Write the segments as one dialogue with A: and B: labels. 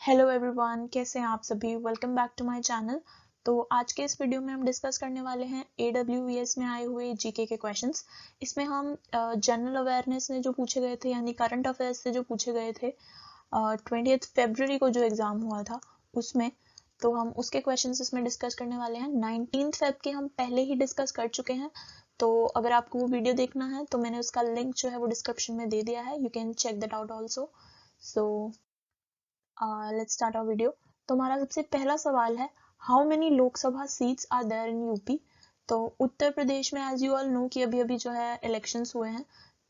A: Hello everyone, कैसे हैं आप सभी। Welcome back to my channel. तो आज के इस वीडियो में हम डिस्कस करने वाले हैं AWES में आए हुए जीके के क्वेश्चंस। इसमें हम जनरल अवेयरनेस में जो पूछे गए थे यानी करंट अफेयर्स से जो पूछे गए थे 20 फरवरी को जो एग्जाम हुआ था उसमें, तो हम उसके क्वेश्चंस इसमें डिस्कस करने वाले हैं। 19 फेब के हम पहले ही डिस्कस कर चुके हैं, तो अगर आपको वो वीडियो देखना है तो मैंने उसका लिंक जो है वो डिस्क्रिप्शन में दे दिया है। You can check that out also. So let's start our video. तो हमारा सबसे पहला सवाल है, how many Lok Sabha seats are there in UP. तो उत्तर प्रदेश में एज यू ऑल नो कि अभी अभी जो है इलेक्शंस हुए हैं,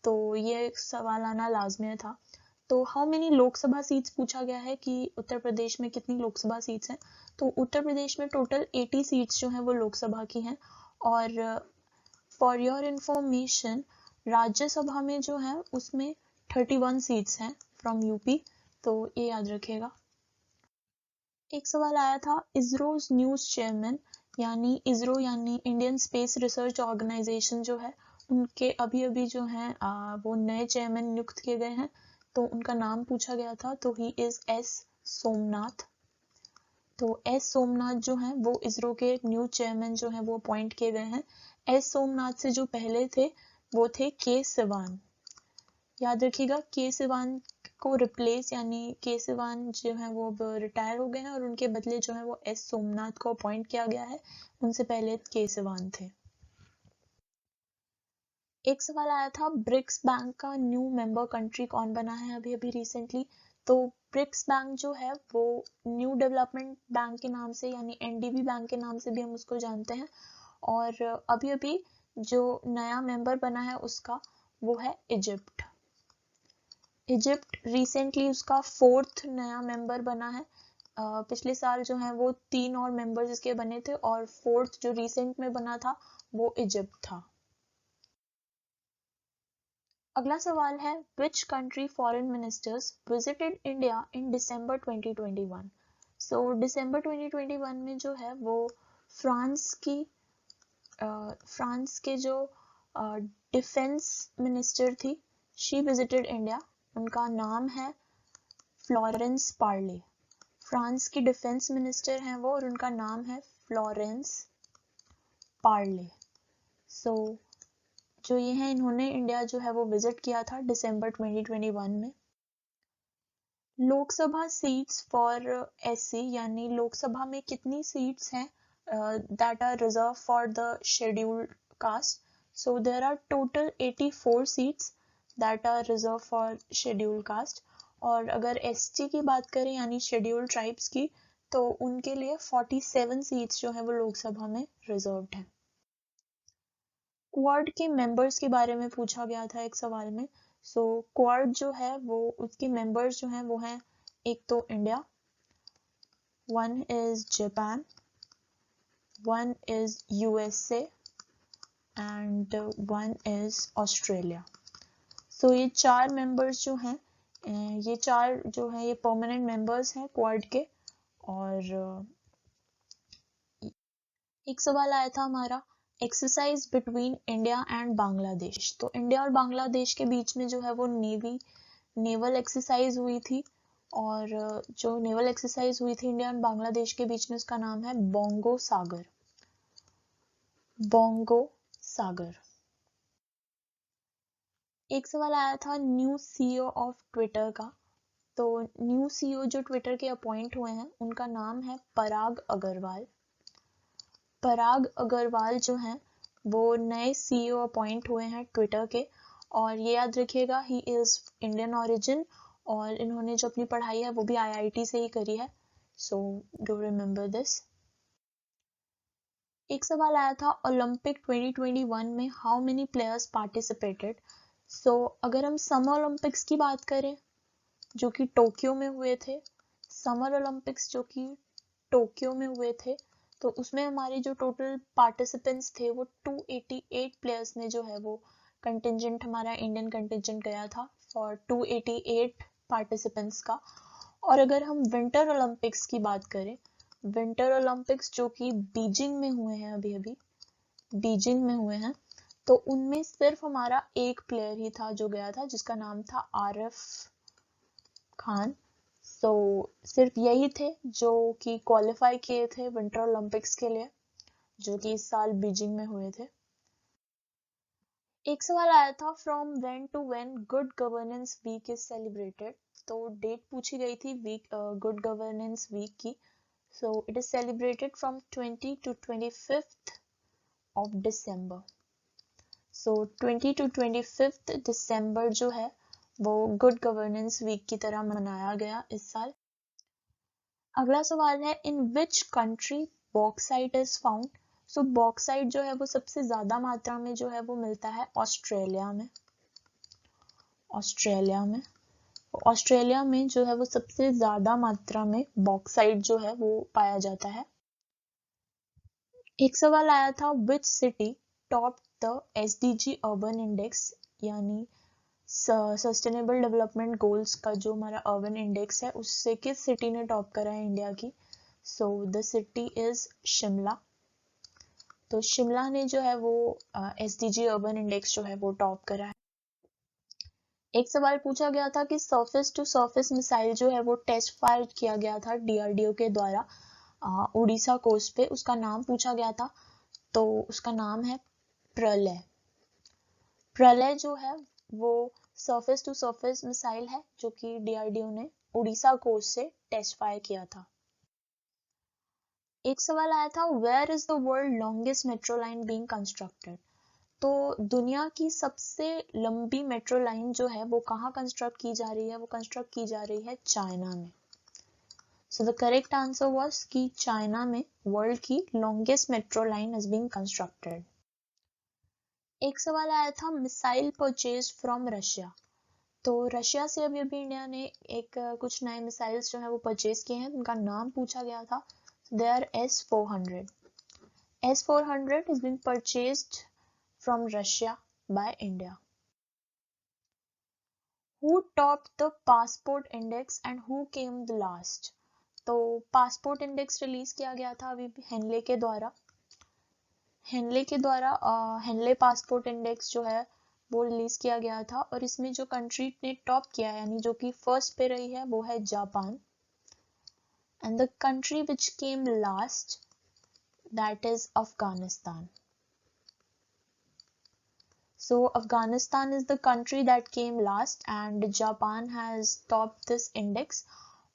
A: तो ये सवाल आना लाजमी था। तो हाउ मेनी लोकसभा सीट्स पूछा गया है कि उत्तर प्रदेश में कितनी लोकसभा सीट्स हैं। तो उत्तर प्रदेश में टोटल 80 सीट्स जो हैं वो लोकसभा की हैं। और फॉर योर इंफॉर्मेशन, राज्यसभा में जो है उसमें 31 सीट्स हैं फ्रॉम यूपी, तो ये याद रखिएगा। एक सवाल आया था, इसरोज न्यूज चेयरमैन यानी इसरो यानी इंडियन स्पेस रिसर्च ऑर्गेनाइजेशन जो है, उनके अभी अभी जो है वो नए चेयरमैन नियुक्त किए गए हैं। तो उनका नाम पूछा गया था, तो ही इज एस सोमनाथ। तो एस सोमनाथ जो है वो इसरो के न्यू चेयरमैन जो है वो अपॉइंट किए गए हैं। एस सोमनाथ से जो पहले थे वो थे के सिवान। याद रखिएगा, के सिवान को रिप्लेस यानी के सिवान जो है वो रिटायर हो गए हैं और उनके बदले जो है वो एस सोमनाथ को अपॉइंट किया गया है। उनसे पहले के सिवान थे। एक सवाल आया था, ब्रिक्स बैंक का न्यू मेंबर कंट्री कौन बना है अभी अभी रिसेंटली। तो ब्रिक्स बैंक जो है वो न्यू डेवलपमेंट बैंक के नाम से यानी एनडीबी बैंक के नाम से भी हम उसको जानते हैं। और अभी अभी जो नया मेंबर बना है उसका वो है इजिप्ट। इजिप्ट रिसेंटली उसका 4th नया मेंबर बना है। पिछले साल जो है वो 3 और मेंबर्स इसके बने थे और 4th जो रिसेंट में बना था वो इजिप्ट था। अगला सवाल है, which country foreign ministers visited India in December 2021। So दिसंबर 2021 में जो है वो फ्रांस के जो डिफेंस मिनिस्टर थी, शी विजिटेड इंडिया। उनका नाम है फ्लोरेंस पार्ले। फ्रांस की डिफेंस मिनिस्टर हैं वो और उनका नाम है फ्लोरेंस पार्ले। सो जो ये हैं, इन्होंने इंडिया जो है वो विजिट किया था दिसंबर 2021 में। लोकसभा सीट्स फॉर एससी यानी लोकसभा में कितनी सीट्स हैं that are reserve for the scheduled caste. So there are total 84 seats that are reserve for scheduled caste. और अगर एसटी की बात करें यानी शेड्यूल्ड ट्राइब्स की, तो उनके लिए 47 सीट्स जो है वो लोकसभा में रिजर्व्ड हैं। क्वाड के मेंबर्स के बारे में पूछा गया था एक सवाल में। सो क्वाड जो है वो उसके मेंबर्स जो हैं वो हैं, एक तो India, one is Japan, one is USA and one is Australia. So ये 4 मेंबर्स जो हैं, ये 4 जो है ये परमानेंट मेंबर्स हैं क्वाड के। और एक सवाल आया था हमारा, exercise between India and Bangladesh. तो इंडिया और बांग्लादेश के बीच में जो है वो नेवल एक्सरसाइज हुई थी। और जो नेवल एक्सरसाइज हुई थी इंडिया और बांग्लादेश के बीच में, उसका नाम है बोंगो सागर। बोंगो सागर। एक सवाल आया था न्यू सीईओ ऑफ ट्विटर का। तो न्यू सीईओ जो ट्विटर के अपॉइंट हुए हैं उनका नाम है पराग अग्रवाल। पराग अग्रवाल जो हैं वो नए सीईओ अपॉइंट हुए हैं ट्विटर के। और ये याद रखिएगा, ही इज इंडियन ओरिजिन और इन्होंने जो अपनी पढ़ाई है वो भी आईआईटी से ही करी है। So do remember this. एक सवाल आया था, ओलंपिक 2021 में हाउ मेनी प्लेयर्स पार्टिसिपेटेड। सो अगर हम समर ओलंपिक्स की बात करें जो कि टोक्यो में हुए थे, समर ओलंपिक्स जो कि टोक्यो में हुए थे, तो उसमें हमारे जो टोटल पार्टिसिपेंट्स थे वो 288 प्लेयर्स ने जो है वो कंटिजेंट हमारा इंडियन कंटिजेंट गया था फॉर 288 पार्टिसिपेंट्स का। और अगर हम विंटर ओलंपिक्स की बात करें, विंटर ओलंपिक्स जो कि बीजिंग में हुए हैं, अभी अभी बीजिंग में हुए हैं, तो उनमें सिर्फ हमारा एक प्लेयर ही था जो गया था जिसका नाम था आरिफ खान। सो सिर्फ यही थे जो कि क्वालिफाई किए थे विंटर ओलंपिक्स के लिए, जो कि इस साल बीजिंग में हुए थे। एक सवाल आया था from when to when good governance week is celebrated. तो डेट पूछी गई थी वीक गुड गवर्नेंस वीक की। So it is celebrated from 20 to 25th of December। So 20 to 25th दिसंबर जो है वो गुड गवर्नेंस वीक की तरह मनाया गया इस साल। अगला सवाल है in which country bauxite is found. So bauxite जो है वो सबसे ज्यादा मात्रा में जो है वो मिलता है ऑस्ट्रेलिया में। ऑस्ट्रेलिया में जो है वो सबसे ज्यादा मात्रा में बॉक्साइट जो है वो पाया जाता है। एक सवाल आया था which city top the SDG urban index, यानी सस्टेनेबल डेवलपमेंट गोल्स का जो हमारा अर्बन इंडेक्स है उससे किस सिटी ने टॉप करा है इंडिया की। So the city is Shimla. तो शिमला ने जो है वो SDG अर्बन इंडेक्स जो है वो टॉप करा है। एक सवाल पूछा गया था कि सरफेस टू सरफेस मिसाइल जो है वो टेस्ट फायर किया गया था DRDO के द्वारा उड़ीसा कोस्ट पे, उसका नाम पूछा गया था। तो उसका नाम है प्रलय। प्रलय जो है वो सरफेस टू सरफेस मिसाइल है जो कि DRDO ने उड़ीसा कोस्ट से टेस्ट फायर किया था। एक सवाल आया था where is the world longest metro line being constructed. तो दुनिया की सबसे लंबी मेट्रो लाइन जो है वो कहाँ कंस्ट्रक्ट की जा रही है, वो कंस्ट्रक्ट की जा रही है चाइना में। सो द करेक्ट आंसर वाज कि चाइना में वर्ल्ड की longest metro line is being constructed. एक सवाल आया था मिसाइल परचेज फ्रॉम रशिया। तो रशिया से अभी अभी इंडिया ने एक कुछ नए मिसाइल्स जो है वो परचेज किए हैं, उनका नाम पूछा गया था। They are S-400। S-400 is being purchased from Russia by India. Who topped the passport index and who came the last? तो पासपोर्ट इंडेक्स रिलीज किया गया था अभी हेनले के द्वारा। हेनले पासपोर्ट इंडेक्स जो है वो रिलीज किया गया था और इसमें जो कंट्री ने टॉप किया है यानी जो कि फर्स्ट पे रही है वो है Japan. And the country which came last that is Afghanistan. So Afghanistan is the country that came last and Japan has topped this index।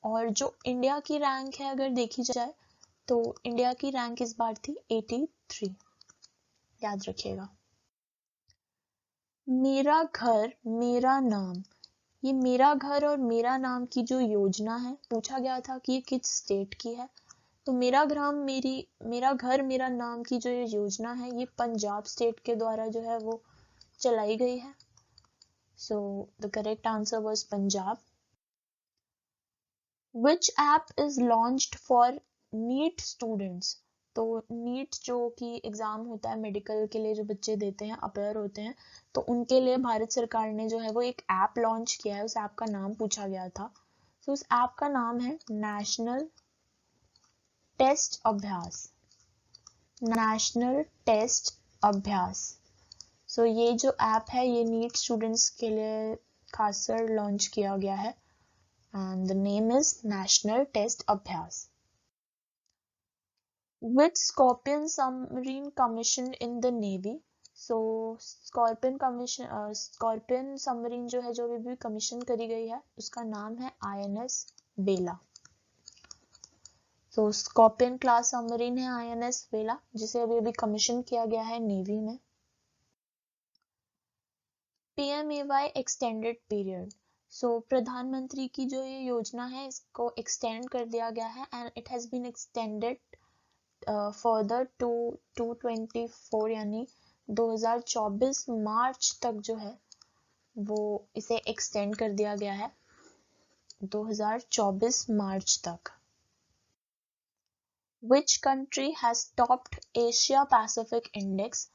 A: और जो इंडिया की रैंक है अगर देखी जाए तो इंडिया की रैंक इस बार थी 83। याद रखिएगा। मेरा घर मेरा नाम, ये मेरा घर और मेरा नाम की जो योजना है पूछा गया था कि ये किस स्टेट की है। तो मेरा घर मेरा नाम की जो ये योजना है ये पंजाब स्टेट के द्वारा जो है वो चलाई गई है। So the correct answer was Punjab. Which app is launched for NEET students? तो नीट जो कि एग्जाम होता है मेडिकल के लिए जो बच्चे देते हैं अपेयर होते हैं, तो उनके लिए भारत सरकार ने जो है वो एक ऐप लॉन्च किया है। उस ऐप का नाम पूछा गया था। तो उस ऐप का नाम है नेशनल टेस्ट अभ्यास। नेशनल टेस्ट अभ्यास। सो ये जो ऐप है ये नीट स्टूडेंट्स के लिए खासकर लॉन्च किया गया है and the name is national test Abhyas. Which Scorpion submarine commissioned in the Navy? So Scorpion submarine जो है जो भी कमीशन करी गई है उसका नाम है INS वेला। तो स्कॉर्पियन क्लास सबमरीन है INS वेला जिसे अभी अभी कमीशन किया गया है नेवी में। PMAY extended period. सो प्रधानमंत्री की जो ये योजना है इसको एक्सटेंड कर दिया गया है and it has been extended further to 2024 यानी 2024 मार्च तक जो है वो इसे एक्सटेंड कर दिया गया है 2024 मार्च तक। Which country has topped Asia Pacific Index?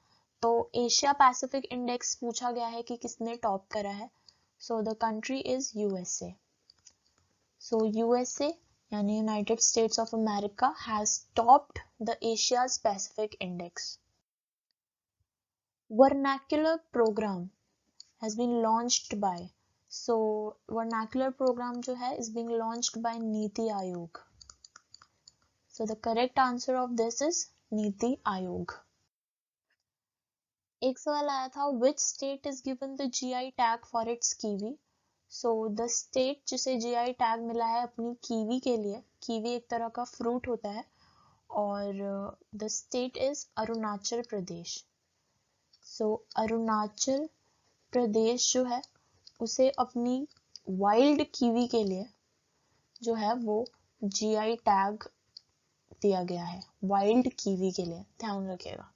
A: तो एशिया पैसिफिक इंडेक्स पूछा गया है कि किसने टॉप करा है। So the country is USA। So USA यानी United States of America has topped the Asia Pacific index. Vernacular program has been launched by। So vernacular program जो है is being launched by NITI Aayog. So the correct answer of this is NITI Aayog. एक सवाल आया था which state is given the GI tag for its kiwi. So the state जिसे GI tag मिला है अपनी कीवी के लिए, कीवी एक तरह का फ्रूट होता है, और the state is Arunachal Pradesh. सो अरुणाचल प्रदेश जो है उसे अपनी वाइल्ड कीवी के लिए जो है वो जीआई टैग दिया गया है, वाइल्ड कीवी के लिए, ध्यान रखिएगा.